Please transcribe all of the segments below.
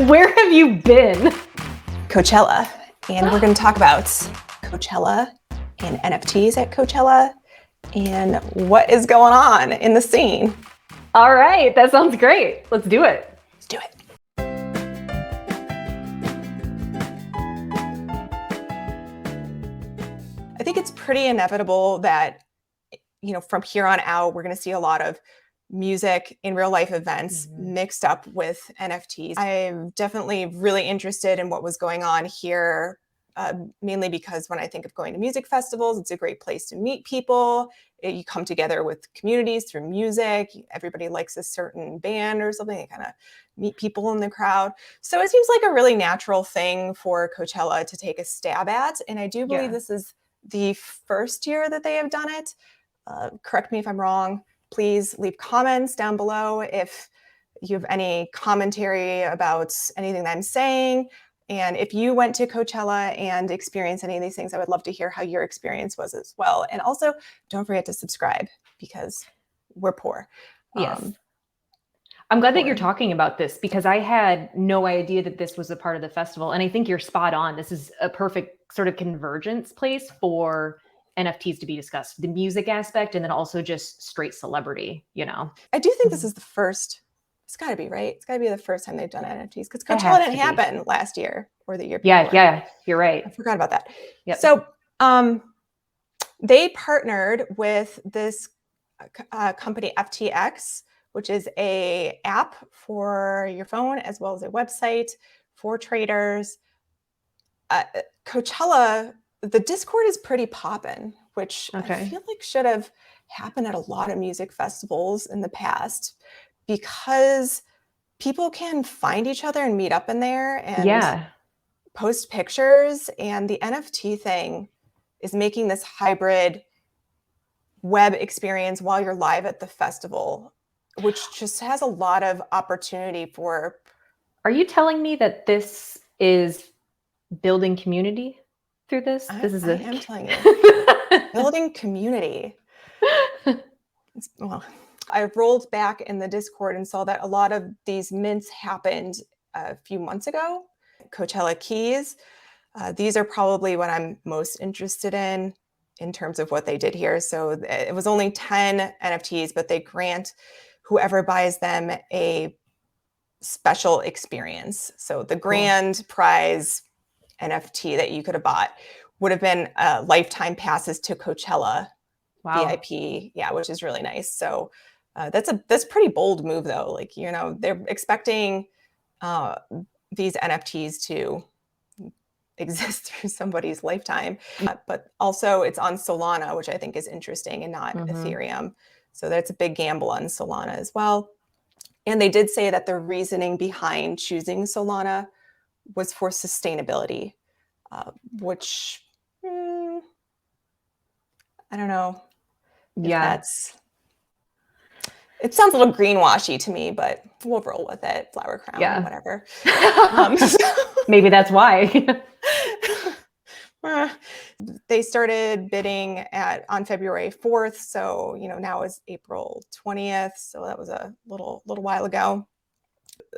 Where have you been? Coachella, and we're going to talk about Coachella and NFTs at Coachella and what is going on in the scene. All right, that sounds great. Let's do it. Let's do it. I think it's pretty inevitable that, from here on out, we're going to see a lot of music in real life events mixed up with NFTs. I'm definitely really interested in what was going on here, mainly because when I think of going to music festivals, it's a great place to meet people. You come together with communities through music. Everybody likes a certain band or something. You kind of meet people in the crowd. So it seems like a really natural thing for Coachella to take a stab at. And I do believe this is the first year that they have done it. Correct me if I'm wrong. Please leave comments down below if you have any commentary about anything that I'm saying. And if you went to Coachella and experienced any of these things, I would love to hear how your experience was as well. And also, don't forget to subscribe because we're poor. Yes. I'm glad that you're talking about this because I had no idea that this was a part of the festival. And I think you're spot on. This is a perfect sort of convergence place for NFTs to be discussed, the music aspect, and then also just straight celebrity, I do think this is the first, it's got to be, right? It's got to be the first time they've done NFTs because Coachella didn't happen last year or the year before. Yeah, you're right. I forgot about that. Yep. So they partnered with this company FTX, which is an app for your phone as well as a website for traders. Coachella, the Discord is pretty poppin', which I feel like should have happened at a lot of music festivals in the past because people can find each other and meet up in there and post pictures. And the NFT thing is making this hybrid web experience while you're live at the festival, which just has a lot of opportunity for. Are you telling me that this is building community through this? I am telling you, building community. Well, I rolled back in the Discord and saw that a lot of these mints happened a few months ago. Coachella keys. These are probably what I'm most interested in terms of what they did here. So it was only 10 NFTs, but they grant whoever buys them a special experience. So the grand prize NFT that you could have bought would have been lifetime passes to Coachella VIP, which is really nice. So that's pretty bold move though. Like, they're expecting these NFTs to exist through somebody's lifetime, but also it's on Solana, which I think is interesting and not Ethereum. So that's a big gamble on Solana as well. And they did say that the reasoning behind choosing Solana was for sustainability, which I don't know. It sounds a little greenwashy to me, but we'll roll with it. Flower crown, whatever. Maybe that's why. They started bidding on February 4th. So, now is April 20th. So that was a little while ago.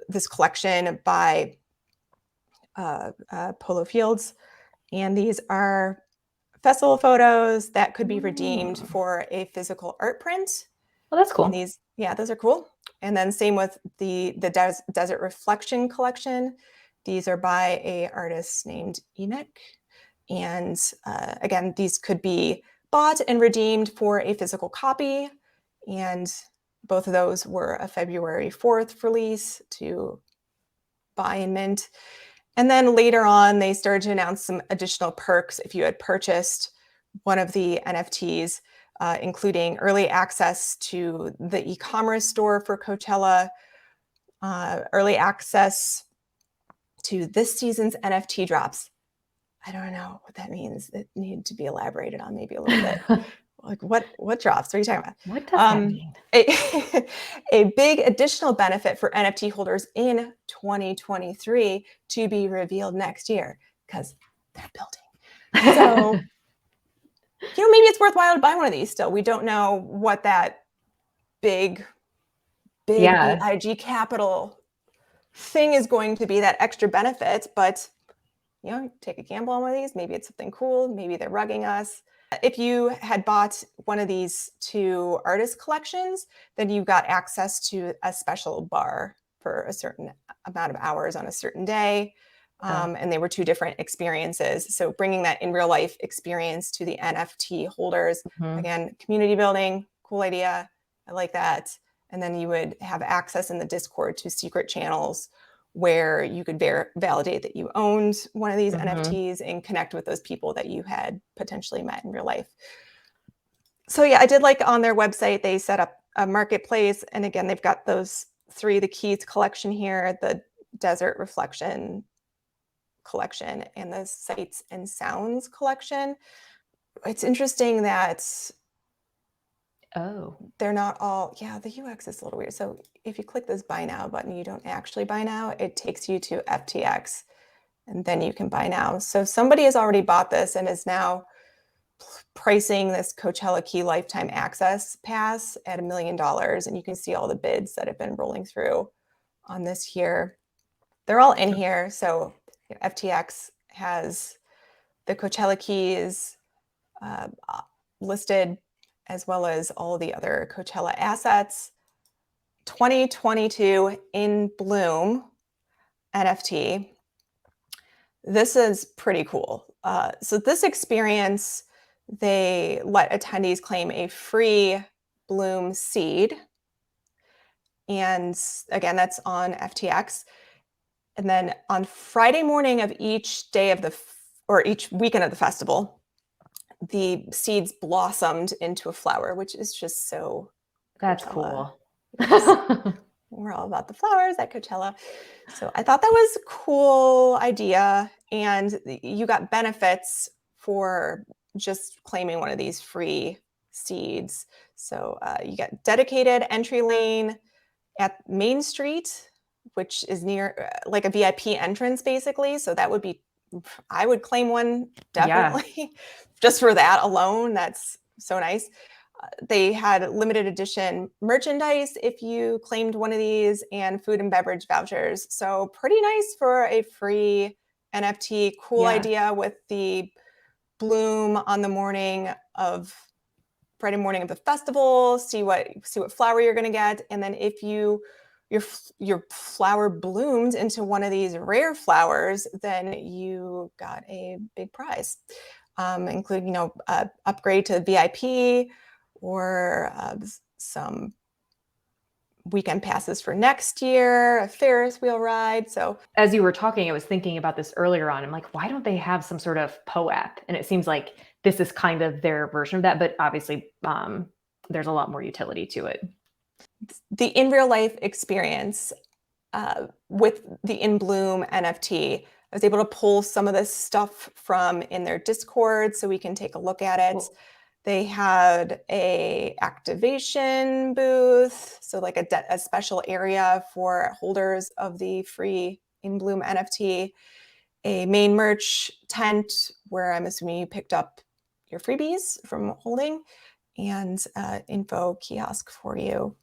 This collection by Polo Fields. And these are festival photos that could be redeemed for a physical art print. Well, that's cool. And those are cool. And then same with the Desert Reflection collection. These are by an artist named Emek. And again, these could be bought and redeemed for a physical copy. And both of those were a February 4th release to buy and mint. And then later on, they started to announce some additional perks if you had purchased one of the NFTs, including early access to the e-commerce store for Coachella, early access to this season's NFT drops. I don't know what that means. It needed to be elaborated on maybe a little bit. Like what drops? What are you talking about? What does that mean? A big additional benefit for NFT holders in 2023 to be revealed next year because they're building. So, maybe it's worthwhile to buy one of these still. We don't know what that big big Yeah. BIG capital thing is going to be that extra benefit, but take a gamble on one of these. Maybe it's something cool. Maybe they're rugging us. If you had bought one of these 2 artist collections, then you got access to a special bar for a certain amount of hours on a certain day. And they were 2 different experiences. So bringing that in real life experience to the NFT holders, again, community building, cool idea. I like that. And then you would have access in the Discord to secret channels where you could validate that you owned one of these NFTs and connect with those people that you had potentially met in real life. So yeah, I did like on their website, they set up a marketplace. And again, they've got those 3, the Keys collection here, the Desert Reflection collection, and the Sights and Sounds collection. It's interesting that they're not all, the UX is a little weird. So if you click this buy now button, you don't actually buy now. It takes you to FTX and then you can buy now. So somebody has already bought this and is now pricing this Coachella Key lifetime access pass at $1 million. And you can see all the bids that have been rolling through on this here. They're all in here. So FTX has the Coachella Keys listed, as well as all the other Coachella assets. 2022 In Bloom NFT. This is pretty cool. So this experience, they let attendees claim a free Bloom seed. And again, that's on FTX. And then on Friday morning of each day of each weekend of the festival, the seeds blossomed into a flower, which is just so That's Coachella. cool. We're all about the flowers at Coachella. So I thought that was a cool idea. And you got benefits for just claiming one of these free seeds. So you get dedicated entry lane at Main Street, which is near like a VIP entrance, basically. So that would be, I would claim one definitely just for that alone. That's so nice. They had limited edition merchandise if you claimed one of these, and food and beverage vouchers. So pretty nice for a free NFT. Cool idea with the bloom on the Friday morning of the festival. See what flower you're going to get, and then if your flower bloomed into one of these rare flowers, then you got a big prize, including upgrade to VIP or some weekend passes for next year, a Ferris wheel ride. So as you were talking, I was thinking about this earlier on. I'm like, why don't they have some sort of POAP? And it seems like this is kind of their version of that, but obviously there's a lot more utility to it. The in real life experience with the In Bloom NFT, I was able to pull some of this stuff from in their Discord so we can take a look at it. Cool. They had a activation booth, so like a special area for holders of the free In Bloom NFT, a main merch tent where I'm assuming you picked up your freebies from holding, and info kiosk for you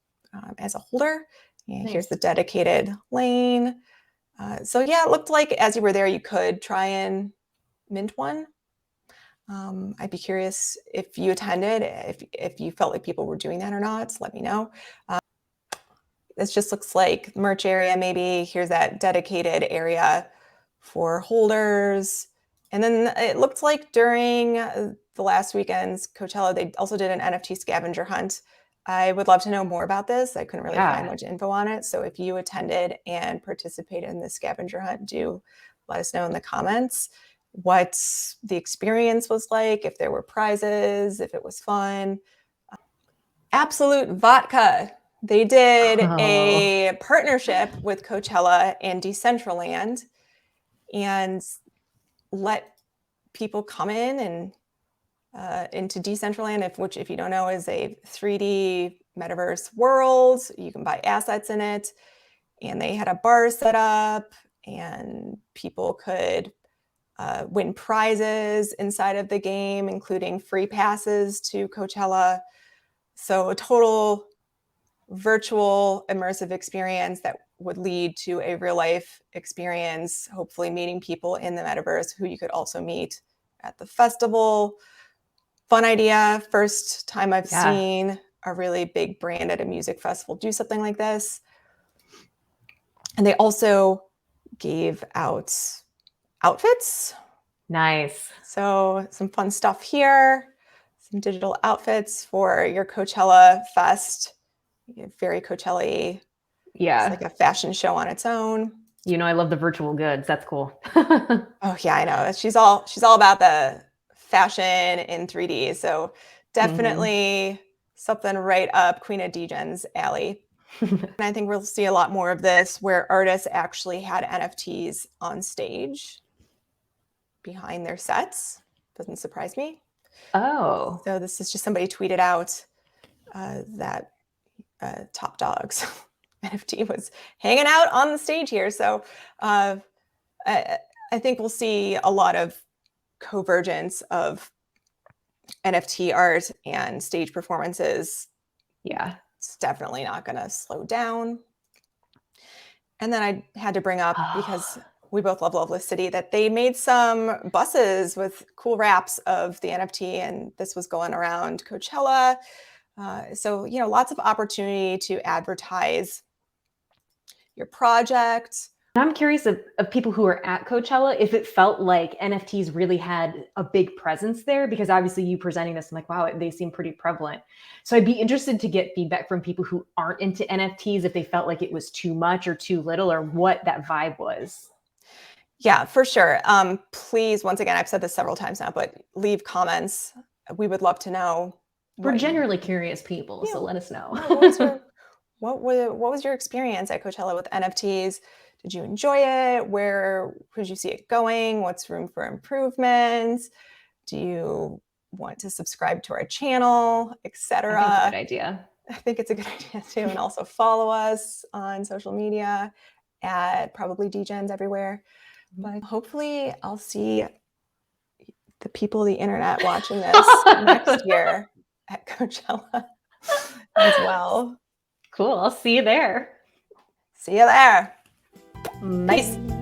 as a holder. And nice. Here's the dedicated lane. So yeah, it looked like as you were there, you could try and mint one. I'd be curious if you attended, if you felt like people were doing that or not, let me know. This just looks like merch area, maybe. Here's that dedicated area for holders. And then it looked like during the last weekend's Coachella, they also did an NFT scavenger hunt. I would love to know more about this. I couldn't really find much info on it. So if you attended and participated in the scavenger hunt, do let us know in the comments what the experience was like, if there were prizes, if it was fun. Absolute Vodka. They did a partnership with Coachella and Decentraland and let people come in and into Decentraland, which if you don't know is a 3D Metaverse world. You can buy assets in it. And they had a bar set up and people could win prizes inside of the game, including free passes to Coachella. So a total virtual immersive experience that would lead to a real life experience, hopefully meeting people in the metaverse who you could also meet at the festival. Fun idea. First time I've seen a really big brand at a music festival do something like this. And they also gave out outfits. Nice. So some fun stuff here. Some digital outfits for your Coachella fest. Very Coachella-y. Yeah. It's like a fashion show on its own. You know, I love the virtual goods. That's cool. Oh yeah, I know. She's all about the fashion in 3D. So definitely something right up Queen of Degen's alley. And I think we'll see a lot more of this where artists actually had NFTs on stage behind their sets. Doesn't surprise me. Oh. So this is just somebody tweeted out that Top Dog's NFT was hanging out on the stage here. So I think we'll see a lot of convergence of NFT art and stage performances. Yeah. It's definitely not going to slow down. And then I had to bring up, because we both love Loveless City, that they made some buses with cool wraps of the NFT, and this was going around Coachella. So, you know, lots of opportunity to advertise your project. I'm curious of people who are at Coachella, if it felt like NFTs really had a big presence there, because obviously you presenting this, I'm like, wow, they seem pretty prevalent. So I'd be interested to get feedback from people who aren't into NFTs, if they felt like it was too much or too little, or what that vibe was. Yeah, for sure. Please, once again, I've said this several times now, but leave comments. We would love to know. We're generally curious people, so let us know. What was your experience at Coachella with NFTs? Did you enjoy it? Where could you see it going? What's room for improvements? Do you want to subscribe to our channel, etc.? I think it's a good idea. I think it's a good idea too. And also follow us on social media at probably Degens everywhere. But hopefully I'll see the people of the internet watching this next year at Coachella as well. Cool. I'll see you there. See you there. Peace.